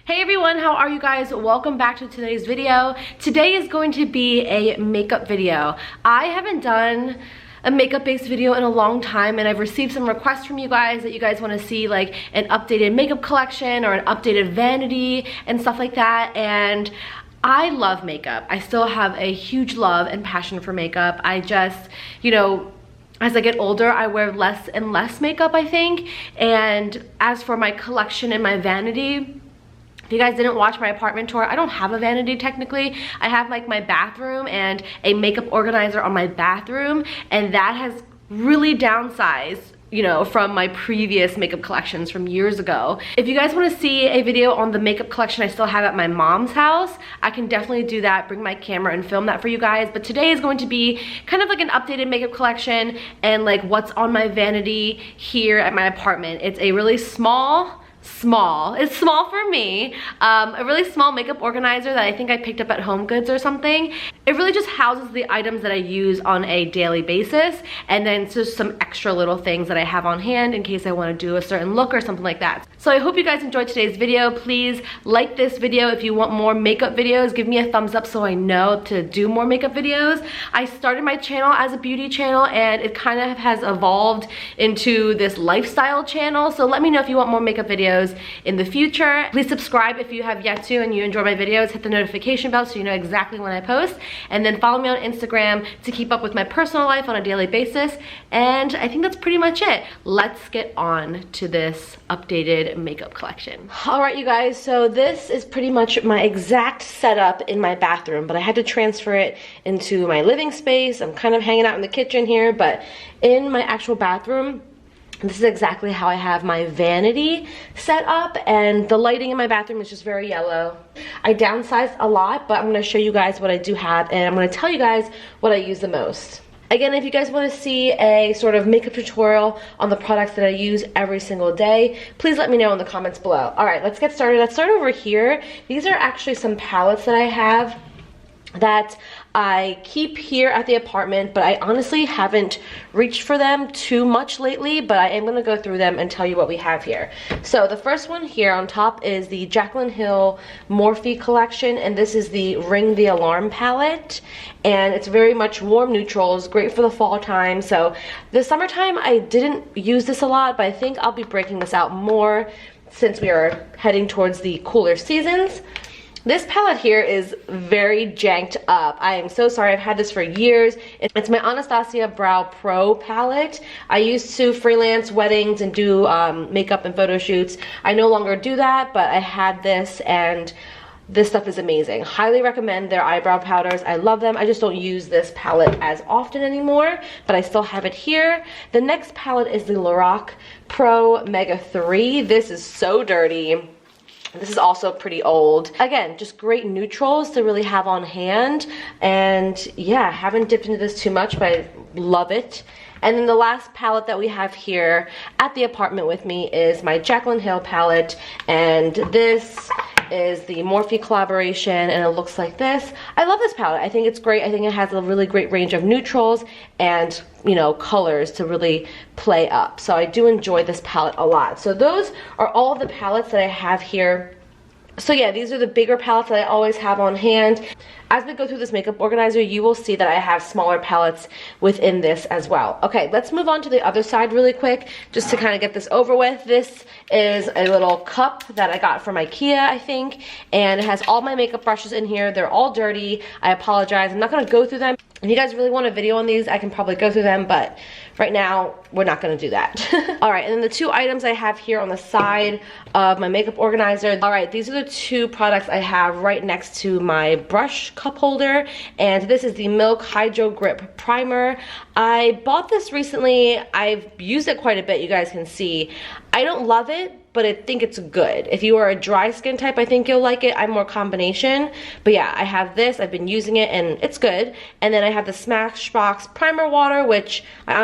Hey everyone, how are you guys? Welcome back to today's video. Today is going to be a makeup video. I haven't done a makeup based video in a long time, and I've received some requests from you guys that you guys want to see like an updated makeup collection or an updated vanity and stuff like that. And I love makeup. I still have a huge love and passion for makeup. I just, as I get older, I wear less and less makeup, I think. And as for my collection and my vanity, if you guys didn't watch my apartment tour, I don't have a vanity technically. I have like my bathroom and a makeup organizer on my bathroom, and that has really downsized, from my previous makeup collections from years ago. If you guys want to see a video on the makeup collection I still have at my mom's house, I can definitely do that, bring my camera and film that for you guys. But today is going to be kind of like an updated makeup collection and like what's on my vanity here at my apartment. It's a really it's small for me, a really small makeup organizer that I think I picked up at Home Goods or something. It really just houses the items that I use on a daily basis, and then it's just some extra little things that I have on hand in case I want to do a certain look or something like that. So I hope you guys enjoyed today's video. Please like this video. If you want more makeup videos, give me a thumbs up so I know to do more makeup videos. I started my channel as a beauty channel, and it kind of has evolved into this lifestyle channel, so let me know if you want more makeup videos in the future. Please subscribe if you have yet to and you enjoy my videos. Hit the notification bell so you know exactly when I post, and then follow me on Instagram to keep up with my personal life on a daily basis. And I think that's pretty much it. Let's get on to this updated makeup collection. All right, you guys, so this is pretty much my exact setup in my bathroom, but I had to transfer it into my living space. I'm kind of hanging out in the kitchen here, but in my actual bathroom, this is exactly how I have my vanity set up, and the lighting in my bathroom is just very yellow. I downsized a lot, but I'm going to show you guys what I do have, and I'm going to tell you guys what I use the most. Again, if you guys want to see a sort of makeup tutorial on the products that I use every single day, please let me know in the comments below. Alright, let's get started. Let's start over here. These are actually some palettes that I have that I keep here at the apartment, but I honestly haven't reached for them too much lately, but I am going to go through them and tell you what we have here. So the first one here on top is the Jaclyn Hill Morphe collection, and this is the Ring the Alarm palette, and it's very much warm neutrals, great for the fall time. So the summertime I didn't use this a lot, but I think I'll be breaking this out more since we are heading towards the cooler seasons. This palette here is very janked up. I am so sorry. I've had this for years. It's my Anastasia Brow Pro palette. I used to freelance weddings and do makeup and photo shoots. I no longer do that, but I had this, and this stuff is amazing. Highly recommend their eyebrow powders. I love them. I just don't use this palette as often anymore, but I still have it here. The next palette is the Lorac Pro Mega 3. This is so dirty. This is also pretty old. Again, just great neutrals to really have on hand. And yeah, I haven't dipped into this too much, but I love it. And then the last palette that we have here at the apartment with me is my Jaclyn Hill palette. And this is the Morphe collaboration, and it looks like this. I love this palette. I think it's great. I think it has a really great range of neutrals and, colors to really play up. So I do enjoy this palette a lot. So those are all the palettes that I have here. So yeah, these are the bigger palettes that I always have on hand. As we go through this makeup organizer, you will see that I have smaller palettes within this as well. Okay, let's move on to the other side really quick, just to kind of get this over with. This is a little cup that I got from IKEA, I think, and it has all my makeup brushes in here. They're all dirty. I apologize. I'm not going to go through them. If you guys really want a video on these, I can probably go through them, but right now, we're not going to do that. Alright, and then the two items I have here on the side of my makeup organizer. Alright, these are the two products I have right next to my brush cup holder, and this is the Milk Hydro Grip Primer. I bought this recently. I've used it quite a bit, you guys can see. I don't love it, but I think it's good. If you are a dry skin type, I think you'll like it. I'm more combination. But yeah, I have this. I've been using it, and it's good. And then I have the Smashbox Primer Water, which I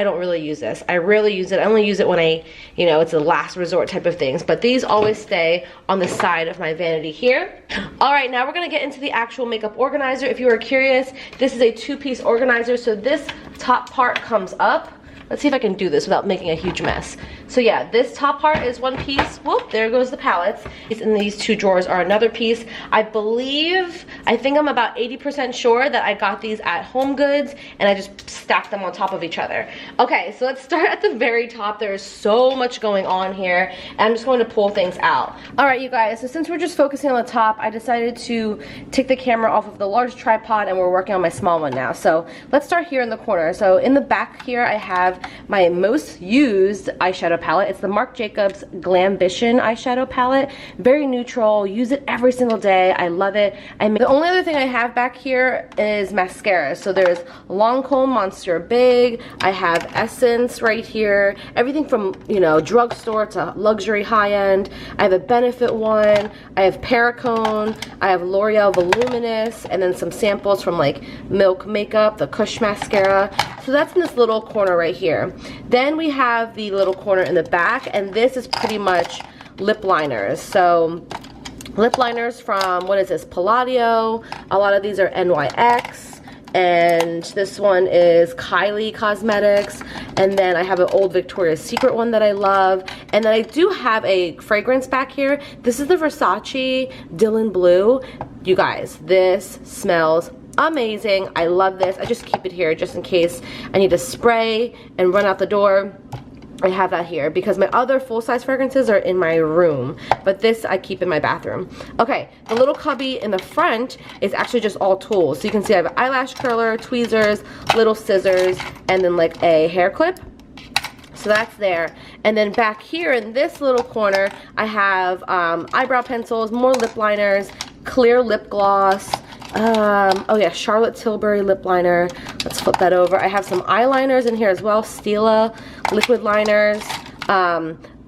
don't really use this. I rarely use it. I only use it when it's a last resort type of things. But these always stay on the side of my vanity here. All right, now we're going to get into the actual makeup organizer. If you are curious, this is a two-piece organizer. So this top part comes up. Let's see if I can do this without making a huge mess. So yeah, this top part is one piece. Whoop, there goes the palettes. And these two drawers are another piece. I think I'm about 80% sure that I got these at Home Goods and I just stacked them on top of each other. Okay, so let's start at the very top. There is so much going on here and I'm just going to pull things out. All right, you guys, so since we're just focusing on the top, I decided to take the camera off of the large tripod and we're working on my small one now. So let's start here in the corner. So in the back here, I have my most used eyeshadow palette. It's the Marc Jacobs Glambition eyeshadow palette. Very neutral, use it every single day. I love it. The only other thing I have back here is mascara. So there's Lancome Monster Big. I have Essence right here. Everything from, you know, drugstore to luxury high-end. I have a Benefit one. I have Perricone. I have L'Oreal Voluminous. And then some samples from like Milk Makeup, the Kush mascara. So that's in this little corner right here. Then we have the little corner in the back, and this is pretty much lip liners. So lip liners from, what is this, Palladio. A lot of these are NYX, and this one is Kylie Cosmetics, and then I have an old Victoria's Secret one that I love, and then I do have a fragrance back here. This is the Versace Dylan Blue. You guys, this smells amazing. I love this. I just keep it here just in case I need to spray and run out the door. I have that here because my other full-size fragrances are in my room, but this I keep in my bathroom. Okay, the little cubby in the front is actually just all tools. So you can see I have an eyelash curler, tweezers, little scissors, and then like a hair clip. So that's there. And then back here in this little corner, I have eyebrow pencils, more lip liners, clear lip gloss. Oh yeah, Charlotte Tilbury lip liner. Let's flip that over. I have some eyeliners in here as well. Stila liquid liners.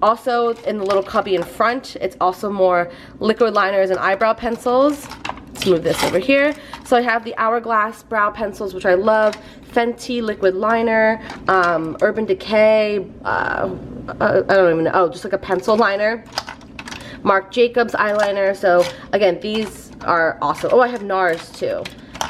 Also in the little cubby in front, it's also more liquid liners and eyebrow pencils. Let's move this over here. So I have the Hourglass brow pencils, which I love. Fenty liquid liner. Urban Decay. I don't even know. Oh, just like a pencil liner. Marc Jacobs eyeliner. So again, these are awesome. Oh, I have NARS too.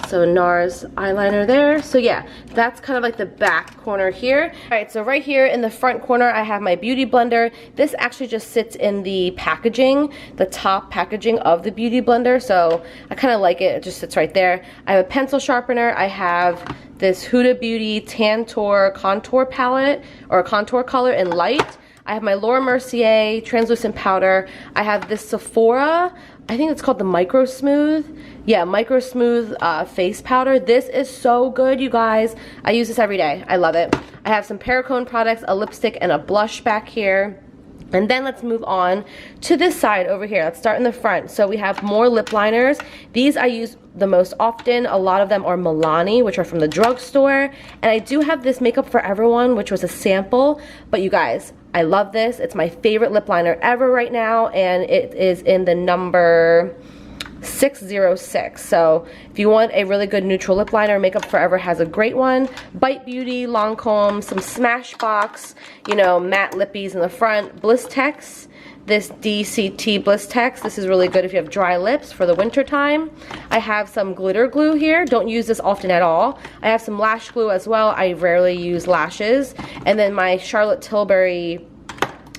So NARS eyeliner there. So yeah, that's kind of like the back corner here. All right, so right here in the front corner, I have my beauty blender. This actually just sits in the packaging, the top packaging of the beauty blender. So I kind of like it. It just sits right there. I have a pencil sharpener. I have this Huda Beauty Tantour contour palette, or contour color in light. I have my Laura Mercier translucent powder. I have this Sephora, I think it's called the Micro Smooth. Yeah, Micro Smooth face powder. This is so good, you guys. I use this every day. I love it. I have some Perricone products, a lipstick, and a blush back here. And then let's move on to this side over here. Let's start in the front. So we have more lip liners. These I use the most often. A lot of them are Milani, which are from the drugstore. And I do have this Makeup for Everyone, which was a sample. But you guys, I love this. It's my favorite lip liner ever right now. And it is in the number 606. So if you want a really good neutral lip liner, Makeup Forever has a great one. Bite Beauty, Lancome, some Smashbox, you know, matte lippies in the front. Blistex, this DCT Blistex. This is really good if you have dry lips for the winter time. I have some glitter glue here. Don't use this often at all. I have some lash glue as well. I rarely use lashes. And then my Charlotte Tilbury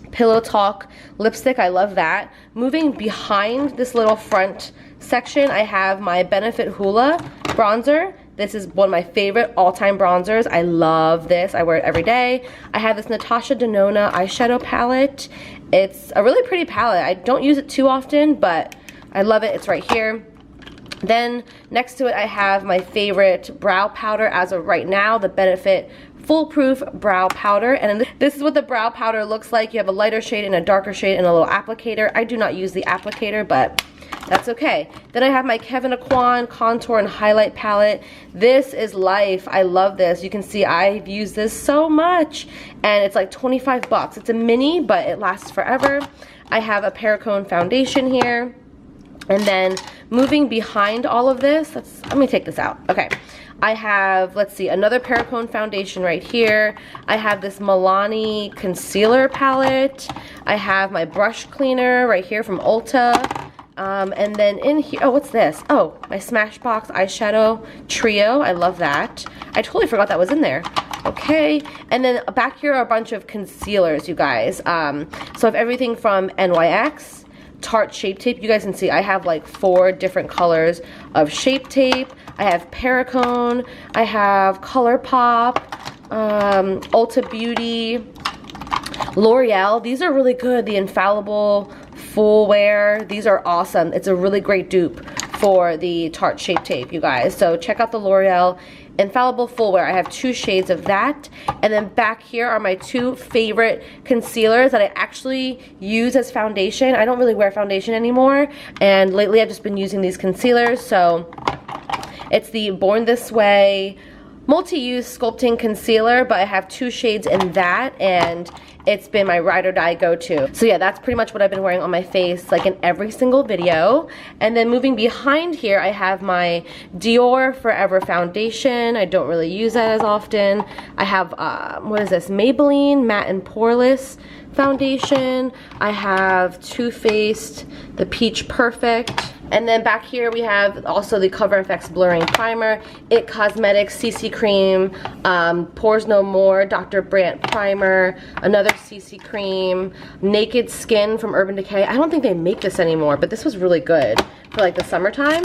Pillow Talk lipstick. I love that. Moving behind this little front section, I have my Benefit Hoola bronzer. This is one of my favorite all-time bronzers. I love this. I wear it every day. I have this Natasha Denona eyeshadow palette. It's a really pretty palette. I don't use it too often, but I love it. It's right here. Then next to it, I have my favorite brow powder as of right now, the Benefit Foolproof Brow Powder. And this is what the brow powder looks like. You have a lighter shade and a darker shade and a little applicator. I do not use the applicator, but that's okay. Then I have my Kevyn Aucoin Contour and Highlight Palette. This is life. I love this. You can see I've used this so much. And it's like 25 bucks. It's a mini, but it lasts forever. I have a Perricone foundation here. And then moving behind all of this, let me take this out. Okay. I have, let's see, another Perricone foundation right here. I have this Milani concealer palette. I have my brush cleaner right here from Ulta. And then in here, oh, what's this? Oh, my Smashbox eyeshadow trio. I love that. I totally forgot that was in there. Okay, and then back here are a bunch of concealers, you guys. So I have everything from NYX, Tarte Shape Tape. You guys can see I have like 4 different colors of Shape Tape. I have Paracone, I have ColourPop, Ulta Beauty, L'Oreal. These are really good. The Infallible Full Wear. These are awesome. It's a really great dupe for the Tarte Shape Tape, you guys. So check out the L'Oreal Infallible Full Wear. I have 2 shades of that. And then back here are my 2 favorite concealers that I actually use as foundation. I don't really wear foundation anymore, and lately I've just been using these concealers. So it's the Born This Way multi-use sculpting concealer, but I have 2 shades in that, and it's been my ride or die go-to. So yeah, that's pretty much what I've been wearing on my face, like in every single video. And then moving behind here, I have my Dior Forever foundation. I don't really use that as often. I have, what is this? Maybelline Matte and Poreless foundation. I have Too Faced, the Peach Perfect. And then back here we have also the Cover FX Blurring Primer, IT Cosmetics CC Cream, Pores No More, Dr. Brandt Primer, another CC Cream, Naked Skin from Urban Decay. I don't think they make this anymore, but this was really good for like the summertime.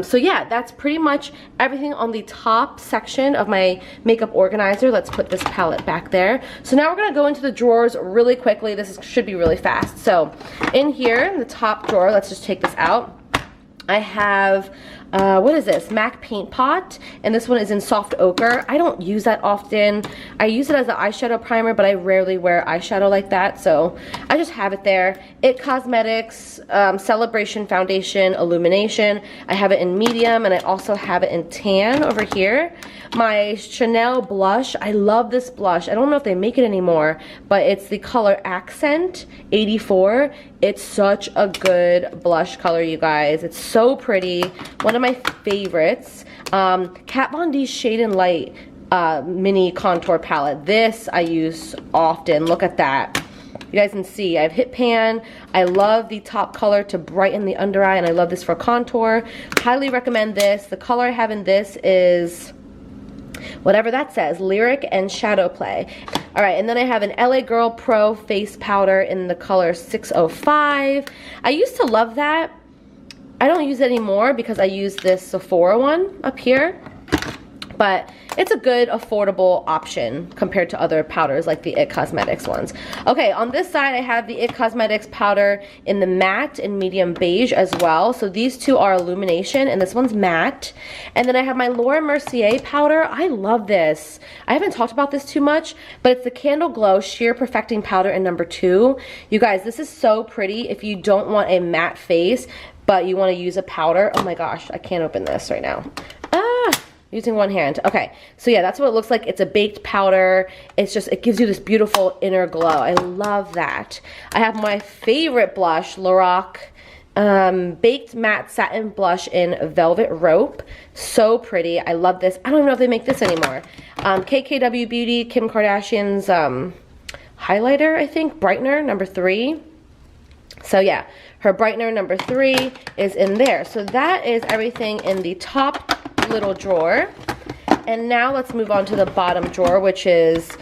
So yeah, that's pretty much everything on the top section of my makeup organizer. Let's put this palette back there. So now we're gonna go into the drawers really quickly. Should be really fast. So in here, in the top drawer, let's just take this out. I have, what is this? MAC Paint Pot, and this one is in Soft Ochre. I don't use that often. I use it as an eyeshadow primer, but I rarely wear eyeshadow like that, so I just have it there. IT Cosmetics Celebration Foundation Illumination. I have it in medium, and I also have it in tan over here. My Chanel blush. I love this blush. I don't know if they make it anymore, but it's the color Accent 84. It's such a good blush color, you guys. It's so pretty. One of my favorites. Kat Von D's Shade and Light mini contour palette. This I use often. Look at that. You guys can see I have Hit Pan. I love the top color to brighten the under eye, and I love this for contour. Highly recommend this. The color I have in this is whatever that says, Lyric and Shadow Play. All right, and then I have an LA Girl Pro face powder in the color 605. I used to love that. I don't use it anymore because I use this Sephora one up here, but it's a good affordable option compared to other powders like the IT Cosmetics ones. Okay, on this side I have the IT Cosmetics powder in the matte and medium beige as well. So these two are illumination and this one's matte. And then I have my Laura Mercier powder. I love this. I haven't talked about this too much, but it's the Candle Glow Sheer Perfecting Powder in number 2. You guys, this is so pretty if you don't want a matte face, but you want to use a powder. Oh my gosh, I can't open this right now. Using one hand. Okay, so yeah, that's what it looks like. It's a baked powder. It's just, it gives you this beautiful inner glow. I love that. I have my favorite blush, Lorac Baked Matte Satin Blush in Velvet Rope. So pretty. I love this. I don't even know if they make this anymore. KKW Beauty, Kim Kardashian's highlighter, I think, brightener, number 3. So yeah, her brightener number 3 is in there. So that is everything in the top little drawer. And now let's move on to the bottom drawer, which is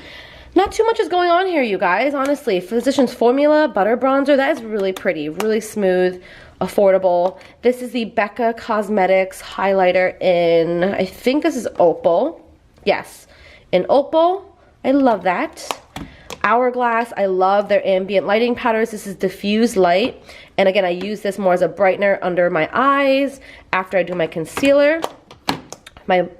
not too much is going on here, you guys. Honestly, Physicians Formula Butter Bronzer, that is really pretty, really smooth, affordable. This is the Becca Cosmetics highlighter in, I think this is Opal. Yes, in Opal. I love that. Hourglass, I love their ambient lighting powders. This is diffused light, and again, I use this more as a brightener under my eyes after I do my concealer.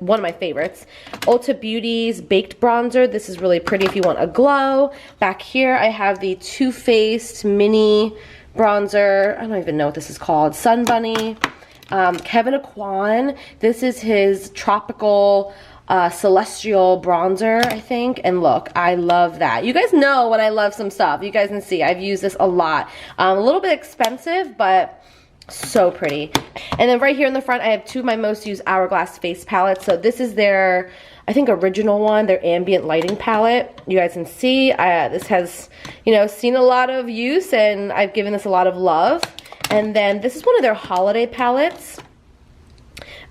One of my favorites. Ulta Beauty's Baked Bronzer. This is really pretty if you want a glow. Back here I have the Too Faced Mini Bronzer. I don't even know what this is called. Sun Bunny. Kevin Aquan. This is his Tropical Celestial Bronzer, I think. And look, I love that. You guys know when I love some stuff. You guys can see I've used this a lot. A little bit expensive, but so pretty. And then right here in the front, I have 2 of my most used Hourglass face palettes. So this is their, I think, original one, their ambient lighting palette. You guys can see this has, you know, seen a lot of use, and I've given this a lot of love. And then this is one of their holiday palettes.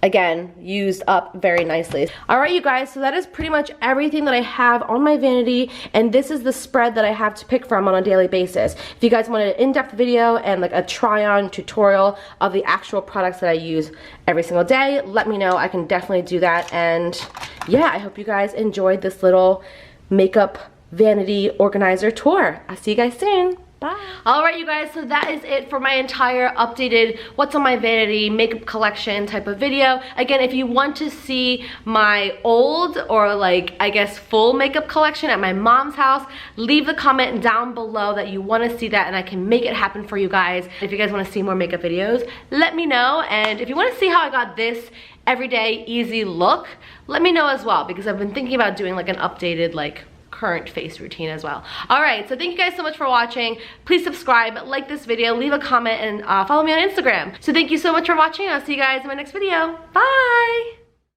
again, used up very nicely. All right, you guys, so that is pretty much everything that I have on my vanity, and this is the spread that I have to pick from on a daily basis. If you guys want an in-depth video and like a try-on tutorial of the actual products that I use every single day, let me know. I can definitely do that. And yeah, I hope you guys enjoyed this little makeup vanity organizer tour. I'll see you guys soon. Bye. Alright, you guys, so that is it for my entire updated what's on my vanity makeup collection type of video. Again, if you want to see my old or like I guess full makeup collection at my mom's house, leave a comment down below that you want to see that and I can make it happen for you guys. If you guys want to see more makeup videos, let me know. And if you want to see how I got this everyday easy look, let me know as well, because I've been thinking about doing like an updated like current face routine as well. All right, so thank you guys so much for watching. Please subscribe, like this video, leave a comment, and follow me on Instagram. So thank you so much for watching. I'll see you guys in my next video. Bye.